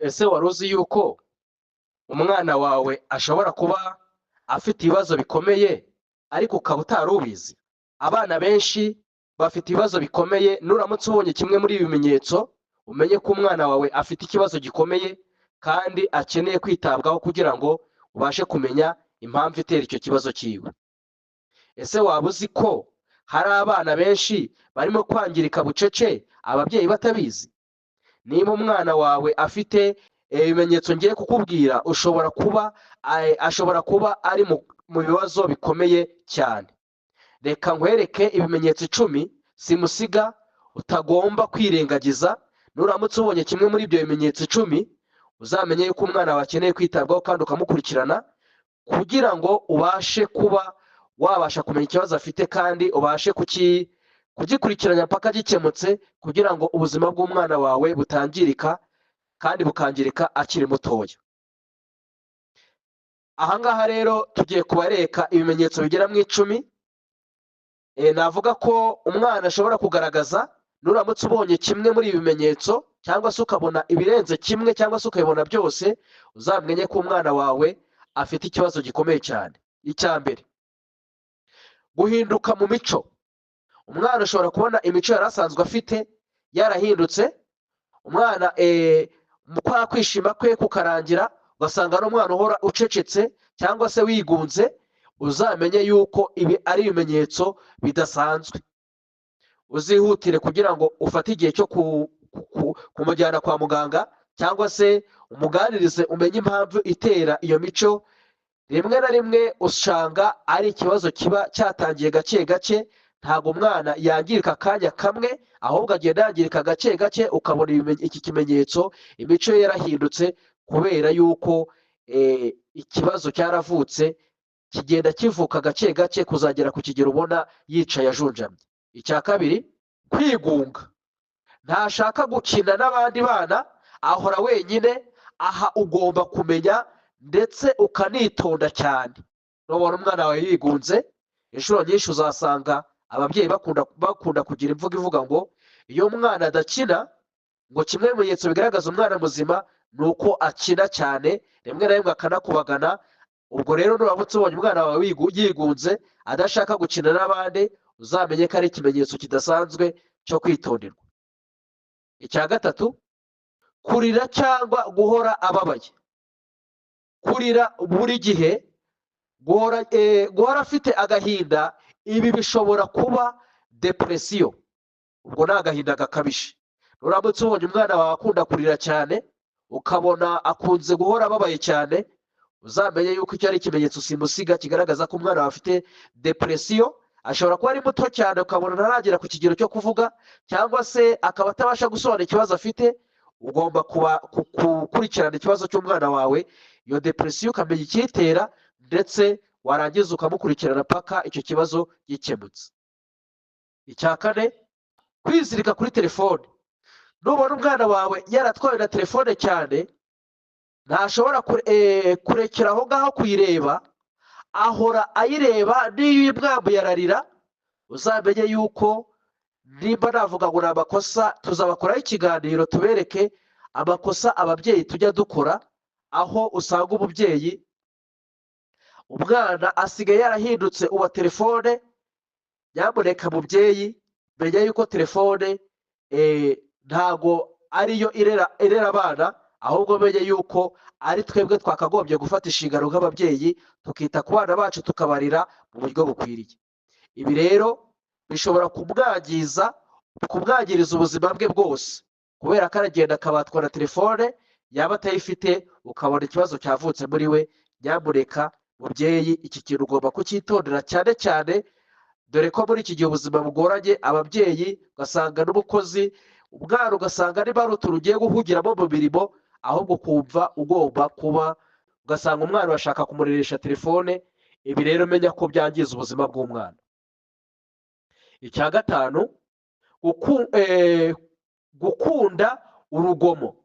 Ese wari uzi yuko umwana wawe ashobora kuba afite ibibazo bikomeye ariko ukaba utari ubizi? Abana benshi bafite ibibazo bikomeye, nuramutse ubonye kimwe muri ibi bimenyetso umenye ko umwana wawe afite ikibazo gikomeye kandi akeneye kwitabwaho kugira ngo ubashe kumenya impamvu itera icyo kibazo cyiwe. Ese waba uzi ko hari abana benshi barimo kwangirika bucece ababyeyi batabizi? Niba umwana wawe afite ibimenyetso ngiye kukubwira, ashobora kuba ari mu bibazo bikomeye cyane. Reka nkwereke ibimenyetso 10 simusiga utagomba kwirengagiza. Nuramutse ubonye kimwe muri ibyo bimenyetso 10 uzamenye yuko umwana wawe akeneye kwitabwaho kandi ukamukurikirana kugira ngo ubashe kuba wabasha kumenya ikibazo afite kandi ubashe kugikurikiranya mpaka gikemutse, kugira ngo ubuzima bw'umwana wawe butangirika kandi bukangirika akiri mutoya. Ahangaha rero tugiye kubareka ibimenyetso bigera mu 10. Navuga ko umwana ashobora kugaragaza. Nuramutse ubonye kimwe muri ibi bimenyetso cyangwa se ukabona ibirenze kimwe cyangwa se ukabibona byose, uzamenye ko umwana wawe afite ikibazo gikomeye cyane. Icya mbere, guhinduka mu mico. Umwana ashobora kubona imico yari asanzwe afite yarahindutse. Umwana mu kwa kwishima kwe kukarangira, ugasanga ari umwana uhora ucecetse cyangwa se wigunze. Uzamenye yuko ibi ari ibimenyetso bidasanzwe. Uzihutire kugira ngo ufate igihe cyo kumujyana kwa muganga cyangwa se umuganirize umenye impamvu itera iyo mico. Rimwe na rimwe usanga ari ikibazo kiba cyatangiye gake gake. Ntabwo umwana yangirika akanya kamwe, ahubwo agenda yangirika gake gake. Ukabona iki kimenyetso imico ye yarahindutse kubera yuko ikibazo cyaravutse, kigenda kivuka gake gake kuzagera ku kigero ubona yicaye ajunjamye. Icya kabiri, kwigunga. Ntashaka gukina n'abandi bana, ahora wenyine. Aha ugomba kumenya ndetse ukanitonda cyane. Nubona umwana wawe yigunze, inshuro nyinshi uzasanga ababyeyi bakunda kugira imvugo ivuga ngo iyo umwana adakina, ngo kimwe mu bimenyetso bigaragaza umwana muzima ni uko akina cyane, rimwe na rimwe akanakubagana. Ubwo rero nuramutse ubonye umwana wawe yigunze adashaka gukina n'abandi, uzamenye ko ari ikimenyetso kidasanzwe cyo kwitonderwa. Icya gatatu, kurira cyangwa guhora ababaye. Kurira buri gihe, guhora afite agahinda. Ibi bishobora kuba depresiyo. Ubwo ni agahinda gakabije. Nuramutse ubonye umwana wawe akunda kurira cyane, ukabona akunze guhora ababaye cyane, uzamenye yuko icyo ari ikimenyetso simusiga kigaragaza ko umwana wawe afite depresiyo. Ashobora kuba ari muto cyane ukabona ntaragera ku kigero cyo kuvuga, cyangwa se akaba atabasha gusobanura ikibazo afite. Ugomba gukurikirana ikibazo cy'umwana wawe, iyo depresiyo ukamenya icyitera, ndetse warangiza ukamukurikirana paka icyo kibazo gikemutse. Icya kane, kwizirika kuri telefone. Nubona umwana wawe yaratwawe na telefone cyane, ntashobora kurekera aho ngaho kuyireba, ahora ayireba. Niyo uyimwambuye ararira. Uzamenye yuko, nimba navuga ngo ni amakosa, tuzabakoraho ikiganiro tubereke amakosa ababyeyi tujya dukora, aho usanga umubyeyi, umwana asigaye yarahindutse uwa telefone. Nyamuneka mubyeyi, menya yuko telefone ntago ariyo irera abana, ahubwo menye yuko ari twebwe twakagombye gufata inshingano nk'ababyeyi, tukita ku bana bacu tukabarira mu buryo bukwiriye. Ibi rero bishobora kumwangiriza ubuzima bwe bwose, kubera ko aragenda akabatwa na telefone, yaba atayifite ukabona ikibazo cyavutse muri we. Nyamuneka mubyeyi, iki kintu ugomba kucyitondera cyane cyane, dore ko muri iki gihe ubuzima bugoranye. Ababyeyi ugasanga n'umukozi, umwana ugasanga niba ari utuntu ugiye guhugiramo mu mirimo, ahubwo ukumva ugomba kuba, ugasanga umwana bashaka kumureresha telefone. Ibi rero menya ko byangiza ubuzima bw'umwana. Icya gatanu, gukunda urugomo.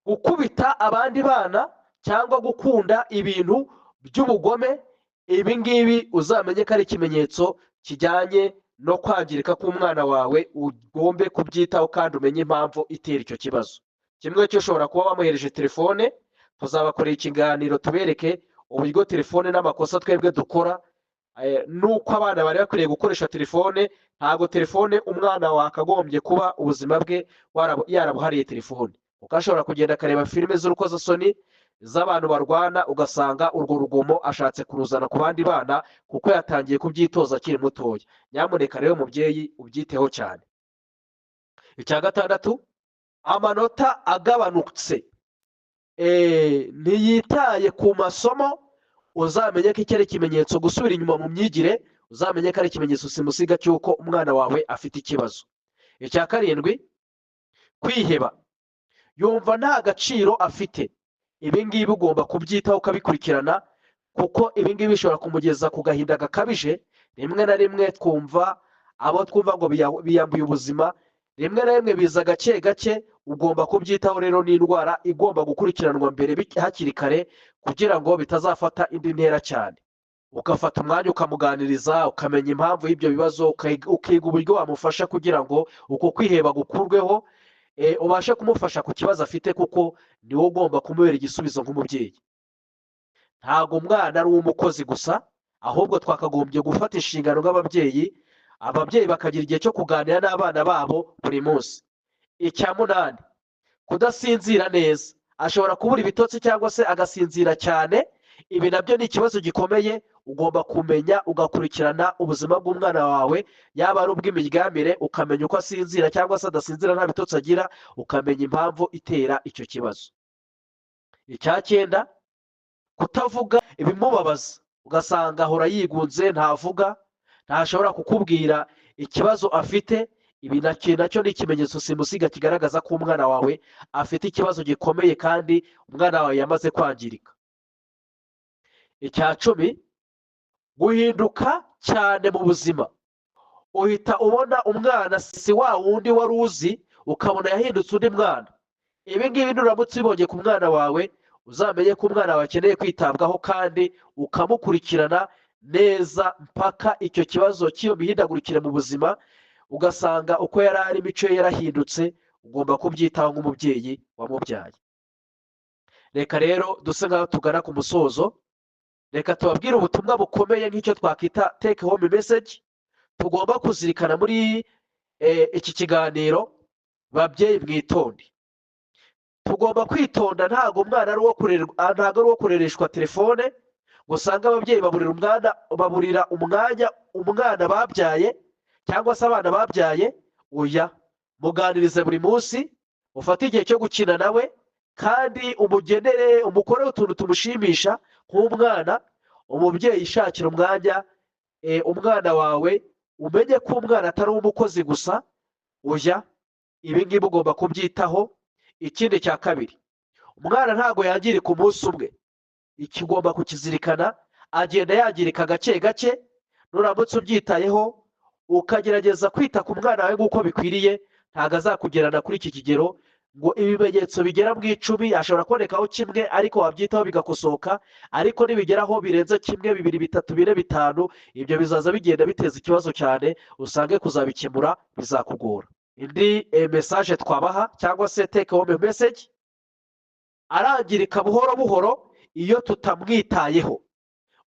Gukubita abandi bana cyangwa gukunda ibintu by'ubugome. Ibi ngibi uzamenye ko ari ikimenyetso kijyanye no kwangirika k'umwana wawe. Ugombe kubyitaho kandi umenye impamvu itera icyo kibazo. kimwe cyo ushobora kuba wamuhereje telefone, tuzabakorera ikiganiro tubereke uburyo telefone n'amakosa twebwe dukora, nuko abana bari bakwiriye gukoresha telefone. Ntabwo telefone umwana wakagombye kuba ubuzima bwe yarabuhariye telefone, kuko ashobora kugenda akareba filime z'urukozasoni z'abantu barwana, ugasanga urwo rugomo ashatse kuruzana ku bandi bana kuko yatangiye kubyitoza akiri mutoya. Nyamuneka rero mubyeyi ubyiteho cyane. Icya gatandatu, amanota agabanutse, ntiyitaye ku masomo, uzamenye ko iki ari ikimenyetso. Gusubira inyuma mu myigire, uzamenye ko ari ikimenyetso simusiga cy'uko umwana wawe afite ikibazo. Icya karindwi, kwiheba, yumva nta gaciro afite. Ibi ngibi ugomba kubyitaho ukabikurikirana, kuko ibi ngibi bishobora kumugeza ku gahinda gakabije. Rimwe na rimwe twumva abo twumva ngo biyambuye ubuzima, rimwe na rimwe biza gake gake. Ugomba kubyitaho rero, n'indwara igomba gukurikiranwa mbere hakiri kare kugira ngo bitazafata indi ntera cyane. Ugafata umwanya ukamuganiriza, ukamenya impamvu y'ibyo bibazo, ukiga uburyo wamufasha kugira ngo uko kwiheba gukurweho, ubashe kumufasha ku kibazo afite, kuko niwe ugomba kumubera igisubizo nk'umubyeyi. Ntabwo umwana ari uw'umukozi gusa, ahubwo twakagombye gufata inshingano nk'ababyeyi. Ababyeyi bakagira igihe cyo kuganira n'abana babo buri munsi. Icya munani, kudasinzira neza. Ashobora kubura ibitotsi cyangwa se agasinzira cyane. Ibi nabyo ni ikibazo gikomeye. Ugomba kumenya ugakurikirana ubuzima bw'umwana wawe, yaba ari ubw'imiryamire, ukamenya uko asinzira cyangwa se adasinzira nta bitotsi agira, ukamenya impamvu itera icyo kibazo. Icya cyenda, kutavuga ibimubabaza. Ugasanga ahora yigunze, ntavuga, ntashobora kukubwira ikibazo afite. Ibi nacyo ni ikimenyetso simusiga kigaragaza ko umwana wawe afite ikibazo gikomeye kandi umwana wawe yamaze kwangirika. Icya cumi, guhinduka cyane mu buzima. Uhita ubona umwana si wa wundi wari uzi, ukabona yahindutse undi mwana. Ibi ngibi nuramutse ubibonye ku mwana wawe, uzamenye ko umwana wawe akeneye kwitabwaho kandi ukamukurikirana neza mpaka icyo kibazo cy'iyo mihindagurikire mu buzima, ugasanga uko yari ari imico ye yarahindutse. Ugomba kubyitaho nk'umubyeyi wamubyaye. Reka rero duse nk'aho tugana ku musozo. Reka tubabwire ubutumwa bukomeye nk'icyo twakwita take home message tugomba kuzirikana muri iki kiganiro. Babyeyi mwitonde, tugomba kwitonda. Ntabwo umwana ari uwo kurereshwa telefone ngo usange ababyeyi baburira umwanya umwana babyaye cyangwa se abana babyaye. Oya, muganirize buri munsi, ufate igihe cyo gukina nawe kandi umugenere, umukoreho utuntu tumushimisha nk'umwana. Umubyeyi ishakira umwanya umwana wawe, umenye ko umwana atari umukozi gusa. Oya, ibi ngibi ugomba kubyitaho. Ikindi cya kabiri, umwana ntabwo yangirika umunsi umwe. Iki ugomba kukizirikana, agenda yangirika gake gake. Nuramutse ubyitayeho ukagerageza kwita ku mwana wawe nk'uko bikwiriye, ntabwo azakugerana kuri iki kigero ngo ibimenyetso bigera mu 10 ashobora kubonekaho kimwe, ariko wabyitaho bigakosoka. Ariko nibigeraho birenze kimwe, 2, 3, 4, 5, ibyo bizaza bigenda biteza ikibazo cyane, usange kuzabikemura bizakugora. Indi message twabaha cyangwa se take home message, arangirika buhoro buhoro iyo tutamwitayeho.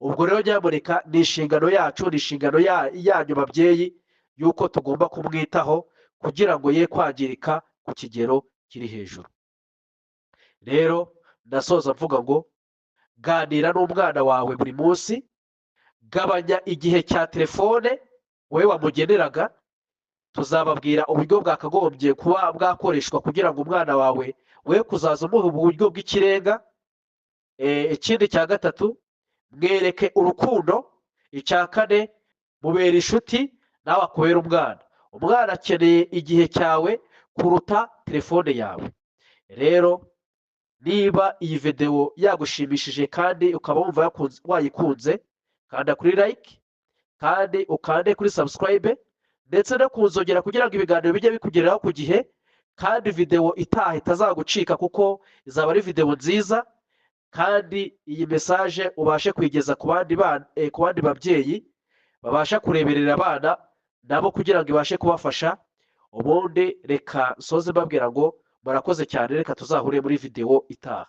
Ubwo rero nyamuneka ni inshingano yacu, ni inshingano yanyu babyeyi, yuko tugomba kumwitaho kugira ngo ye kwangirika ku kigero kiri hejuru. Rero ndasoza mvuga ngo ganira n'umwana wawe buri munsi. Gabanya igihe cya telefone wowe wamugeneraga. Tuzababwira uburyo bwakagombye kuba bwakoreshwa kugira ngo umwana wawe we kuzaza umuha uburyo bw'ikirenga. Ikindi cya gatatu, mwereke urukundo. Icya kane, mubera inshuti nawe akubera umwana. Umwana akeneye igihe cyawe kuruta telefone yawe. Rero niba iyi video yagushimishije kandi ukaba wumva wayikunze, kanda kuri like kandi ukande kuri subscribe ndetse no kunzogera kugira ngo ibiganiro bijye bikugereraho ku gihe, kandi video itaha itazagucika kuko izaba ari video nziza. Kandi iyi message ubashe kwigeza ku bandi babyeyi babasha kureberera abana nabo kugira ngo ibashe kubafasha. Ubundi reka soze mbabwira ngo murakoze cyane, reka tuzahure muri videwo itaha.